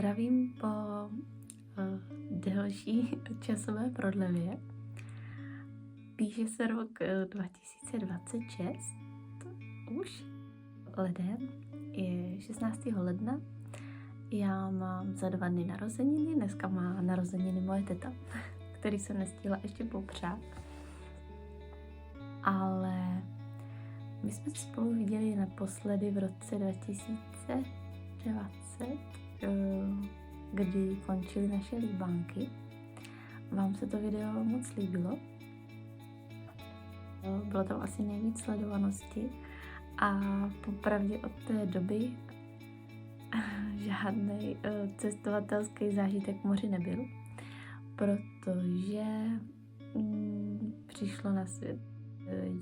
Zdravím po delší časové prodlevě. Píše se rok 2026, už leden, je 16. ledna. Já mám za 2 dny narozeniny, dneska má narozeniny moje teta, který jsem nestihla ještě popřát. Ale my jsme se spolu viděli naposledy v roce 2020, kdy končily naše líbánky. Vám se to video moc líbilo. Bylo tam asi nejvíc sledovanosti a popravdě od té doby žádný cestovatelský zážitek k moři nebyl, protože přišlo na svět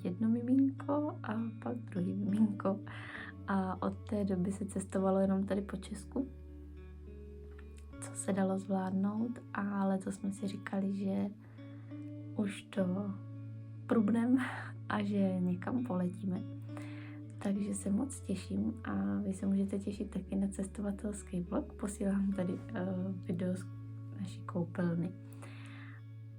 jedno miminko a pak druhý miminko a od té doby se cestovalo jenom tady po Česku, co se dalo zvládnout, ale to jsme si říkali, že už to prubnem a že někam poletíme. Takže se moc těším a vy se můžete těšit taky na cestovatelský vlog. Posílám tady video z naší koupelny.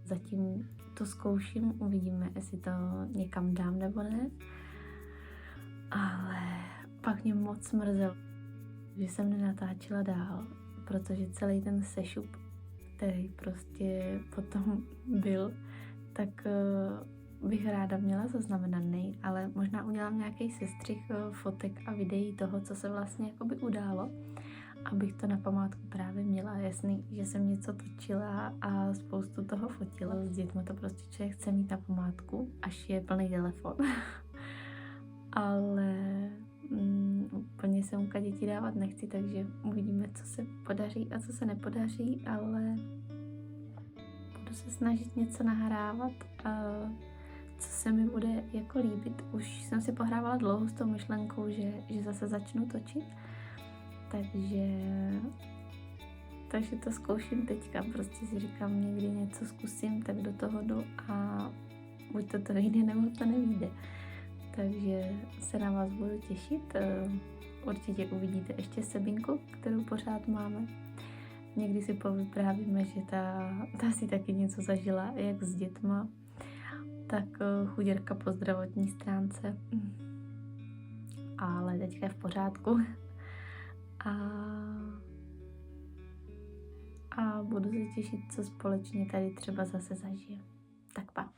Zatím to zkouším, uvidíme, jestli to někam dám nebo ne. Ale pak mě moc mrzelo, že jsem nenatáčela dál, protože celý ten sešup, který prostě potom byl, tak bych ráda měla zaznamenaný, ale možná udělám nějaký sestřih fotek a videí toho, co se vlastně jakoby událo, abych to na památku právě měla. Jasný, že jsem něco točila a spoustu toho fotila. S dětmi to prostě člověk chce mít na památku, až je plný telefon. Ale úplně se muka děti dávat nechci, takže uvidíme, co se podaří a co se nepodaří, ale budu se snažit něco nahrávat, co se mi bude jako líbit. Už jsem si pohrávala dlouho s tou myšlenkou, že zase začnu točit, takže to zkouším teďka. Prostě si říkám, někdy něco zkusím, tak do toho jdu a buď to vyjde, nebo to nevyjde. Takže se na vás budu těšit. Určitě uvidíte ještě Sebinku, kterou pořád máme. Někdy si povyprávíme, že ta si taky něco zažila, jak s dětma, tak chuděrka po zdravotní stránce. Ale teďka je v pořádku. A budu se těšit, co společně tady třeba zase zažijeme. Tak pa.